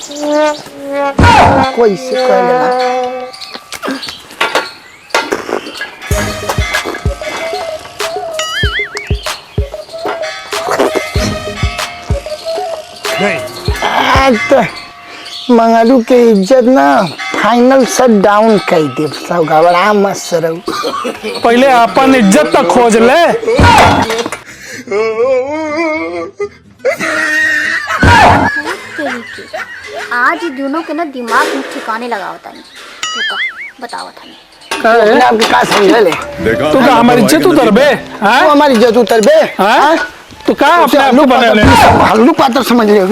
कोई से कह लेना। मंगलू के इज्जत ना फाइनल शट डाउन कर दे। सब घबरा मत सरो, पहले अपन इज्जत तक खोज ले। आज ही दोनों के ना दिमाग में ठिकाने लगा होता है। बताओ था आपके का समझ ले तू का हमारी इज्जत उतरबे? तू हमारी इज्जत उतरबे? तू का अपने आप को बना ले हल्लू पातर समझ ले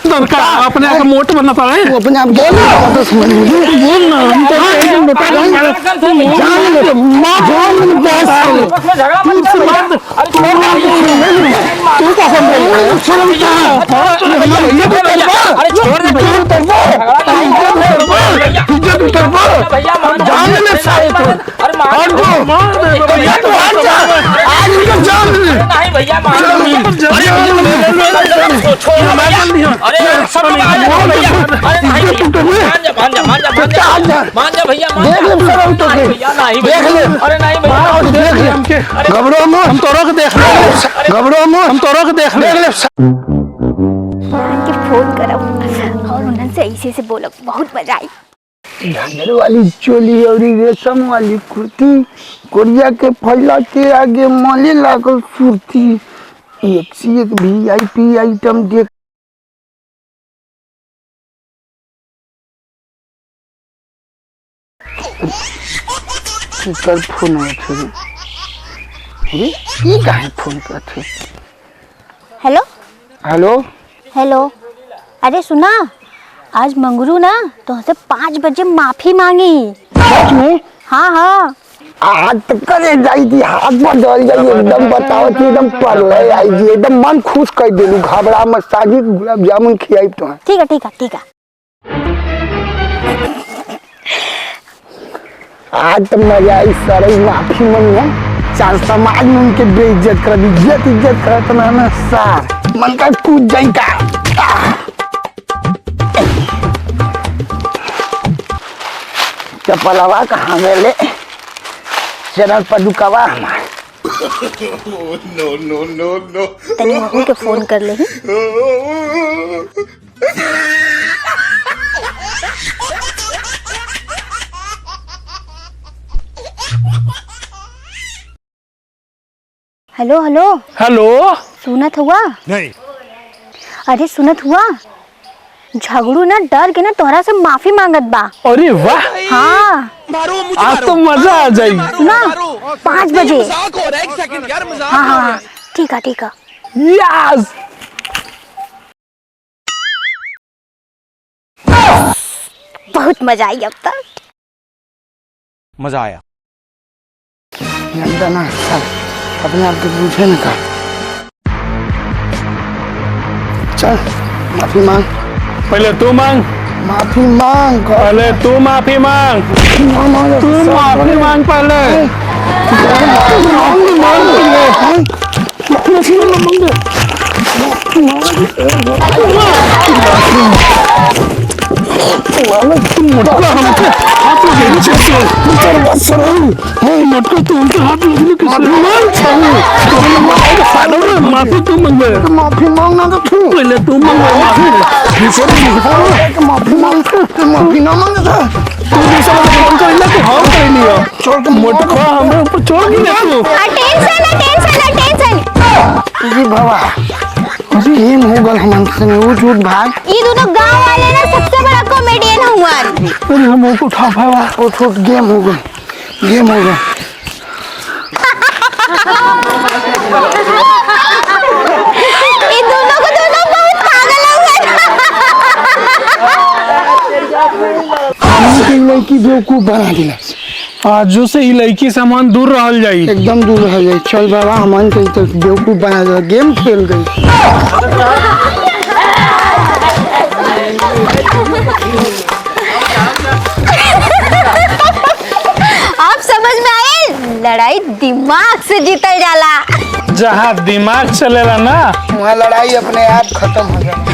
का अपने आप मोट बनता है। तू अपने आप बोल पातर समझ ले। बोल ना हम तो जान ले तू क्या समझ ले? शर्म अरे छोड़ दे इज्जत उतर जान ले सारे तो अरे मार दो आज इनको जान ले। नहीं भैया मान जा भैया घबरो हम तो रोक देख ले। घबरो हम तो रोक देख ले। उनके फोन करो और उनसे ऐसे से बोलो, बहुत मजा आई। झांझर वाली चोली और रेशम वाली कुर्ती, कोरिया के फैला के आगे मले लागल सुरती। एक से एक VIP आइटम देख। कर फोन अरे ये काहे फोन करते? हेलो हेलो हेलो, अरे सुना, आज मंगरू ना तुमसे 5 बजे माफी मांगी। सच में? हाँ हाँ। आज तक करे जाई थी, हाथ में डल जाई एकदम। बताओ कि एकदम परले आई जी, एकदम मन खुश कर देलू। घबरा मत, साजी गुलाब जामुन खियाई तो। ठीक है ठीक है ठीक है। आज तो मजा आई सारे माफी मांगी है। चार समाज में उनके बेइज्जत कर दी। इज्जत करत ना सार मन का कूद जाई का। चपलवा कहाँ गए? चैनल पर दुकावा हमारे। नो नो नो नो तनी महू के फोन कर ले। हेलो हेलो हेलो, सुनत हुआ? नहीं। अरे सुनत हुआ, झगड़ू ना डर के ना तोहरा से माफी मांगत बा। अरे वाह, हाँ आज तो मजा आ जाई ना। 5 बजे। हाँ हाँ ठीक है ठीक है। यस, बहुत मजा आई अब तक। मजा आया। ना सब अपने आप को पूछे न का। चल माफी मांग। पहले तू मांग। माफी मांग। पहले तू माफी मांग। तू माफी मांग पहले। मटका तो उनके हाथ माफी तू मांगे। माफी मांगना तो तू पहले तू मांगे माफी मांग। माफी ना मांगे तू दूसरा फोन कर ले तो हम कर लिया। छोड़ के मटका हमें ऊपर छोड़ के तू। टेंशन जी बाबा गेम हो गल हमसे वो झूठ भाई। ये दोनों गांव वाले ना सबसे बड़ा कॉमेडियन हुआ। अरे हम उठा भावा वो छोट गेम हो गल। ये दोनों बहुत पागल हो गए। हमने लड़की बेवकूफ बना दिला। आजो से ही लड़की सामान दूर रहल जाई। एकदम दूर रह जाए। चल बाबा हमन के तो बेवकूफ बना दिला। गेम खेल गई। आप समझ में आए, लड़ाई दिमाग से जीतल जाला। जहाँ दिमाग चलेला ना वहाँ लड़ाई अपने आप खत्म हो जाए।